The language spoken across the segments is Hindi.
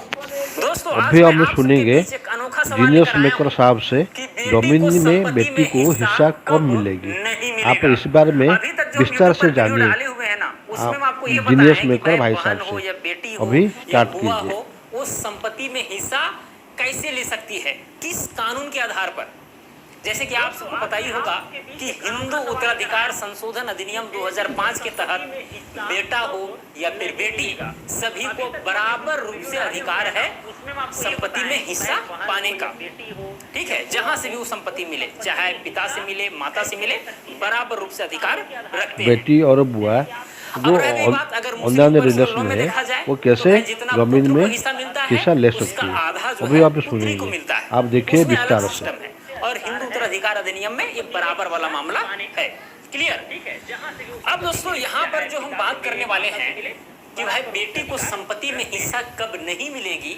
दोस्तों अभी हम सुनेंगे अनोखा सवाल जीनियस लेकर आया मेकर हूं साहब से कि बेटी को जमीन में संपत्ति बेटी में को हिस्सा कब मिलेगी। नहीं आप मिलेगा। इस बारे में अभी तक जो हम विस्तार यूट्यूब से पर वीडियो जानिए। डाले हुए हैं ना, उसमें आप हम आपको ये बताए जीनियस हैं कि मेकर भाई भाई साहब बहन हो से या बेटी हो अभी या स्टार्ट बुआ कीजिए। हो, वो संपत्ति में हिस्सा कैसे ले सकती है, किस कानून के आधार पर। जैसे कि आप सबको पता ही होगा कि हिंदू उत्तराधिकार संशोधन अधिनियम 2005 के तहत बेटा हो या फिर बेटी, सभी को बराबर रूप से अधिकार है संपत्ति में हिस्सा पाने का। ठीक है, जहां से भी वो संपत्ति मिले, चाहे पिता से मिले, माता से मिले, बराबर रूप से अधिकार रखते हैं। बेटी और बुआ जो अन्य रिलेशन है वो कैसे जमीन में हिस्सा ले सकती है, अभी आप सुनेंगे। आप देखिए विस्तार से। और हिंदू उत्तराधिकार अधिनियम में ये बराबर वाला मामला है। क्लियर। अब दोस्तों यहाँ पर जो हम बात करने वाले हैं कि भाई बेटी को संपत्ति में हिस्सा कब नहीं मिलेगी,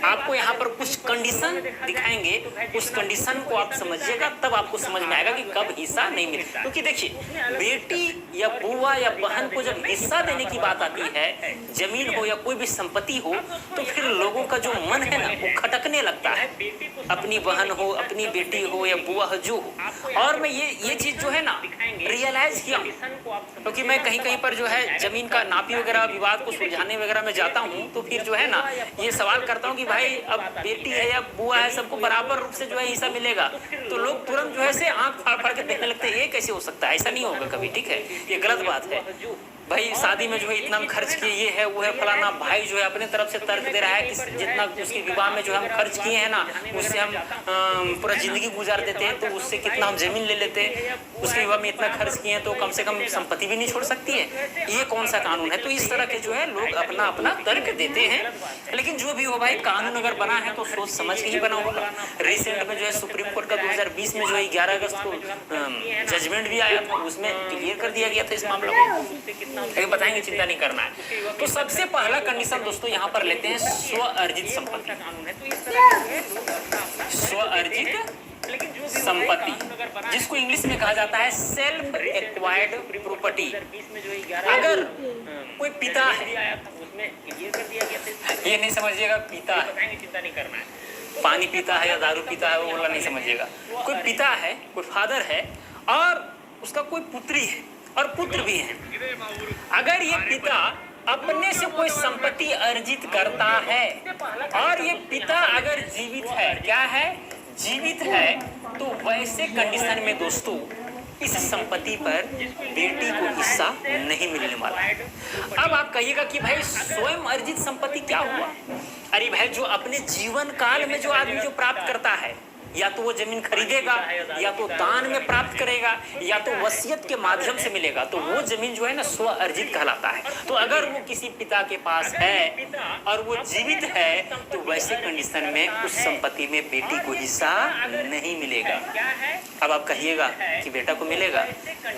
आपको यहाँ पर कुछ कंडीशन दिखाएंगे। उस कंडीशन को आप समझिएगा, तब आपको समझ में आएगा कि कब हिस्सा नहीं मिलेगा। क्योंकि देखिए, बेटी या बुआ या बहन को जब हिस्सा देने की बात आती है, जमीन हो या कोई भी संपत्ति हो, तो फिर लोगों का जो मन है ना, वो खटकने लगता है। अपनी बहन हो, अपनी बेटी हो या बुआ हो, जो हो। और मैं ये चीज जो है ना रियलाइज किया, क्योंकि मैं कहीं कहीं पर जो है जमीन का नापी वगैरह विवाद को सुलझाने वगैरह में जाता हूँ, तो फिर जो है ना ये सवाल करता हूँ कि भाई अब बेटी है या बुआ है, सबको बराबर रूप से जो है हिस्सा मिलेगा, तो लोग तुरंत जो है से आंख फाड़ फाड़ के देखने लगते हैं, ये कैसे हो सकता है, ऐसा नहीं होगा कभी। ठीक है, ये गलत बात है। भाई शादी में जो है इतना हम खर्च किए, ये है वो है फलाना, भाई जो है अपने तरफ से तर्क दे रहा है कि जितना उसके विवाह में जो हम खर्च किए हैं ना, उससे हम पूरा जिंदगी गुजार देते हैं, तो उससे कितना हम जमीन ले लेते हैं। उसके विवाह में इतना खर्च किए हैं तो कम से कम संपत्ति भी नहीं छोड़ सकती है, ये कौन सा कानून है। तो इस तरह के जो है लोग अपना अपना तर्क देते हैं। लेकिन जो भी हो भाई, कानून अगर बना है तो सोच समझ के ही बना होगा। रिसेंट में जो है सुप्रीम कोर्ट का 2020 में जो है 11 अगस्त को जजमेंट भी आया था, उसमें क्लियर कर दिया गया था इस मामले को। बताएंगे, चिंता नहीं करना है। तो सबसे पहला कंडीशन दोस्तों यहाँ पर लेते हैं स्व अर्जित संपत्ति। स्व अर्जित संपत्ति, जिसको इंग्लिश में कहा जाता है सेल्फ एक्वायर्ड प्रॉपर्टी। अगर कोई पिता है, ये नहीं समझिएगा पिता है, चिंता नहीं करना है, पानी पीता है या दारू पीता है वो बोला नहीं समझिएगा। कोई पिता है, कोई फादर है, और उसका कोई पुत्री है और पुत्र भी है। अगर ये पिता अपने से कोई संपत्ति अर्जित करता है, और ये पिता अगर जीवित है, क्या है, जीवित है, तो वैसे कंडीशन में दोस्तों इस संपत्ति पर बेटी को हिस्सा नहीं मिलने वाला है। अब आप कहिएगा कि भाई स्वयं अर्जित संपत्ति क्या हुआ। अरे भाई, जो अपने जीवन काल में जो आदमी जो प्राप्त करता है, या तो वो जमीन खरीदेगा, या तो दान में प्राप्त करेगा, या तो वसीयत के माध्यम से मिलेगा, तो वो जमीन जो है ना स्व अर्जित कहलाता है। तो अगर वो किसी पिता के पास है और वो जीवित है, तो वैसे कंडीशन में उस संपत्ति में बेटी को हिस्सा नहीं मिलेगा। अब आप कहिएगा कि बेटा को मिलेगा,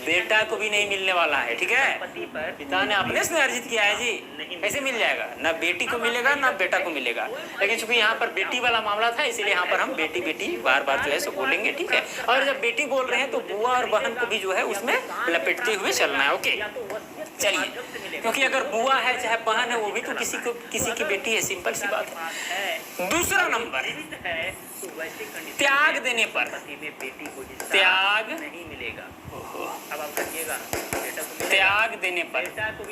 बेटा को भी नहीं मिलने वाला है। ठीक है, पिता ने अपने से अर्जित किया है जी, कैसे मिल जाएगा, ना बेटी को मिलेगा ना बेटा को मिलेगा। लेकिन चूंकि यहाँ पर बेटी वाला मामला था, इसीलिए यहाँ पर हम बेटी बेटी बार बार जो है सो बोलेंगे। ठीक है, और जब बेटी बोल रहे हैं तो बुआ और बहन को भी जो है उसमें लपेटते हुए चलना है। ओके, चलिए, क्योंकि अगर बुआ है चाहे बहन है, वो भी तो किसी की बेटी है, सिंपल सी बात है। दूसरा नंबर, त्याग देने पर त्याग नहीं मिलेगा। अब आप कहिएगा त्याग देने पर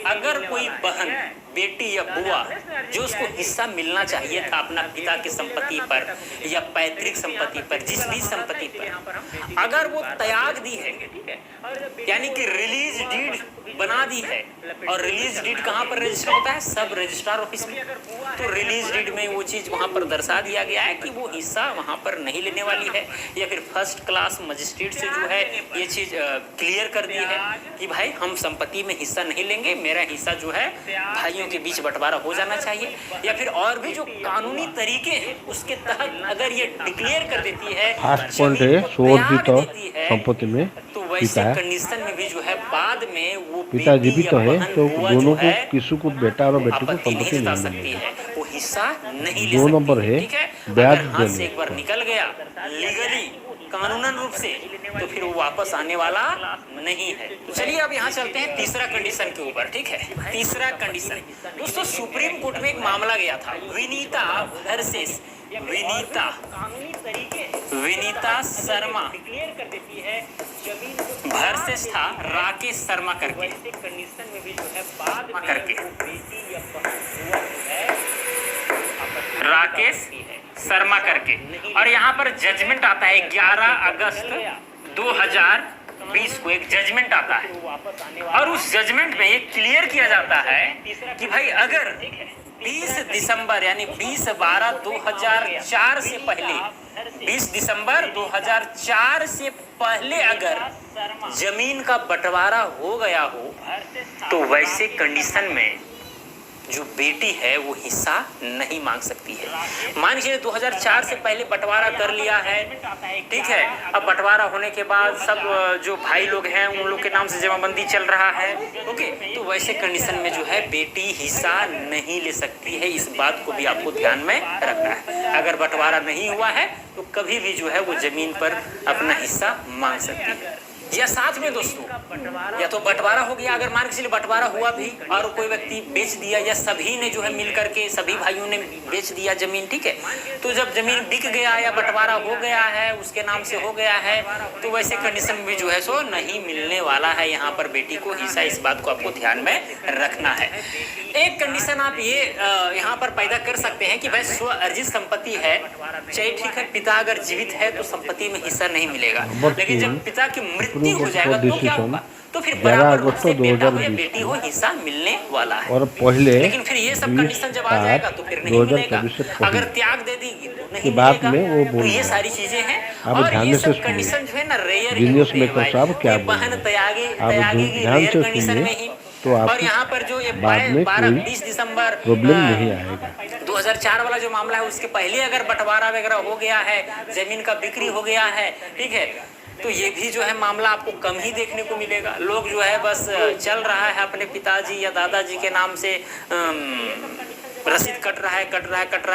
अगर कोई बहन, बेटी या बुआ जो उसको हिस्सा मिलना चाहिए था अपना पिता की संपत्ति पर या पैतृक संपत्ति पर, जिस भी संपत्ति पर, अगर वो त्याग दी है, यानी कि रिलीज डीड बना दी है, और रिलीज डीड कहाँ पर रजिस्टर होता है, सब रजिस्ट्रार ऑफिस में, तो रिलीज डीड में वो चीज वहां पर दर्शा दिया गया है कि वो हिस्सा वहां पर नहीं लेने वाली है, या फिर फर्स्ट क्लास मजिस्ट्रेट से जो है ये चीज क्लियर कर दी है कि भाई हम संपत्ति में हिस्सा नहीं लेंगे, मेरा हिस्सा जो है भाइयों के बीच बंटवारा हो जाना चाहिए, या फिर और भी जो कानूनी तरीके हैं उसके तहत अगर ये डिक्लेयर कर देती है, फर्स्ट पॉइंट है सोर्जित संपत्ति में तो वैसे कंडीशन में भी जो है बाद में वो पिता जीवित है तो दोनों को, किसी को बेटा और बेटी को संपत्ति नहीं मिलेगी। वो हिस्सा नहीं ले दो सकती। नंबर है ठीक है, ब्याज अगर हाथ से देने एक बार निकल गया लीगली कानूनन रूप से, तो फिर वो वापस आने वाला नहीं है। तो चलिए अब यहाँ चलते हैं तीसरा कंडीशन के ऊपर, ठीक है। तीसरा कंडीशन दोस्तों, सुप्रीम कोर्ट में एक मामला गया था, विनीता वर्सेस विनीता शर्मा वर्सेस था राकेश शर्मा करके राकेश शर्मा करके। और यहाँ पर जजमेंट आता है 11 अगस्त 2020 को एक जजमेंट आता है, और उस जजमेंट में ये क्लियर किया जाता है कि भाई अगर 20 दिसंबर यानी 20/12/2004 से पहले 20 दिसंबर 2004 से पहले अगर जमीन का बंटवारा हो गया हो, तो वैसे कंडीशन में जो बेटी है वो हिस्सा नहीं मांग सकती है। मान लीजिए 2004 से पहले बंटवारा कर लिया है, ठीक है। अब बंटवारा होने के बाद सब जो भाई लोग हैं उन लोग के नाम से जमाबंदी चल रहा है, ओके। तो वैसे कंडीशन में जो है बेटी हिस्सा नहीं ले सकती है। इस बात को भी आपको ध्यान में रखना है। अगर बंटवारा नहीं हुआ है तो कभी भी जो है वो जमीन पर अपना हिस्सा मांग सकती है। या साथ में दोस्तों, या तो बंटवारा हो गया, अगर मान के चलिए बंटवारा हुआ भी और कोई व्यक्ति बेच दिया, या सभी ने जो है मिल करके सभी भाइयों ने बेच दिया जमीन, ठीक है। तो जब जमीन बिक गया या बंटवारा हो गया है, उसके नाम से हो गया है, तो वैसे कंडीशन में जो है सो नहीं मिलने वाला है यहाँ पर बेटी को हिस्सा। इस बात को आपको ध्यान में रखना है। एक कंडीशन आप ये यहाँ पर पैदा कर सकते हैं कि भाई स्व अर्जित संपत्ति है, चाहे ठीक है पिता अगर जीवित है तो संपत्ति में हिस्सा नहीं मिलेगा, लेकिन जब पिता की मृत्यु हो जाएगा तो क्या होगा? तो फिर 11 अगस्त बेटा हो या बेटी हो हिस्सा मिलने वाला है। और पहले लेकिन फिर ये सब कंडीशन जब आ जाएगा तो फिर नहीं मिलेगा। अगर त्याग दे दी तो नहीं बाद में वो मिलेगा। तो ये सारी चीजें हैं, आप और ध्यान ये से सब कंडीशन जो है ना रेयर जीनियस मेकर साहब क्या बोल बहन रहे हैं, त्यागेगी ध्यान रेयर से कंडीशन सुनिए, में ही। तो और आपको यहाँ पर जो ये बाद में 20 दिसंबर प्रॉब्लम नहीं आएगा। 2004 वाला जो मामला है उसके पहले अगर बंटवारा वगैरह हो गया है, जमीन का बिक्री हो गया है, ठीक है, तो ये भी जो है मामला आपको कम ही देखने को मिलेगा। लोग जो है बस चल रहा है अपने पिताजी या दादाजी के नाम से, रसीद कट रहा है,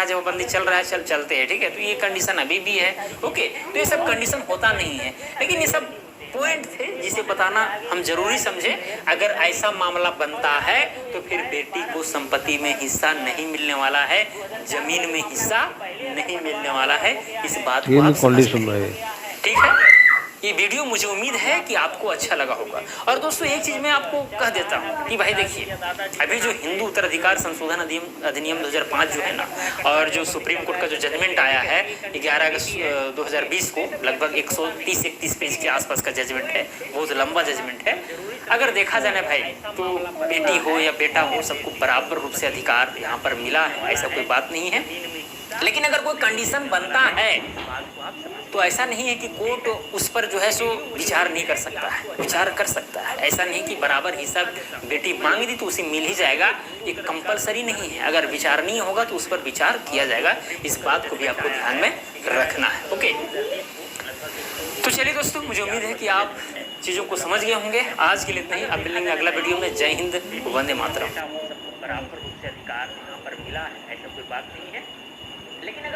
जमाबंदी चल रहा है, चलते हैं, ठीक है। तो ये कंडीशन अभी भी है, ओके। तो ये सब कंडीशन होता नहीं है, लेकिन ये सब पॉइंट थे जिसे बताना हम जरूरी समझे। अगर ऐसा मामला बनता है तो फिर बेटी को संपत्ति में हिस्सा नहीं मिलने वाला है, जमीन में हिस्सा नहीं मिलने वाला है। इस बात को आप समझें, ठीक है। ये वीडियो मुझे उम्मीद है कि आपको अच्छा लगा होगा। और दोस्तों एक चीज़ मैं आपको कह देता हूँ कि भाई देखिए, अभी जो हिंदू उत्तराधिकार संशोधन अधिनियम 2005 जो है ना, और जो सुप्रीम कोर्ट का जो जजमेंट आया है 11 अगस्त 2020 को, लगभग 130-131 पेज के आसपास का जजमेंट है, बहुत लंबा जजमेंट है। अगर देखा जाए ना भाई, तो बेटी हो या बेटा हो सबको बराबर रूप से अधिकार यहाँ पर मिला है, ऐसा कोई बात नहीं है। लेकिन अगर कोई कंडीशन बनता है तो ऐसा नहीं है कि कोर्ट उस पर जो है सो विचार नहीं कर सकता है, विचार कर सकता है। ऐसा नहीं कि बराबर हिस्सा बेटी मांग दी तो उसे मिल ही जाएगा, ये कंपलसरी नहीं है। अगर विचार नहीं होगा तो उस पर विचार किया जाएगा। इस बात को भी आपको ध्यान में रखना है, ओके। तो चलिए दोस्तों, मुझे उम्मीद है कि आप चीज़ों को समझ गए होंगे। आज के लिए इतना ही। अब मिलेंगे अगला वीडियो में। जय हिंद, वंदे मातरम। बराबर रूप से अधिकार यहाँ पर मिला है, ऐसा कोई बात नहीं है। लेकिन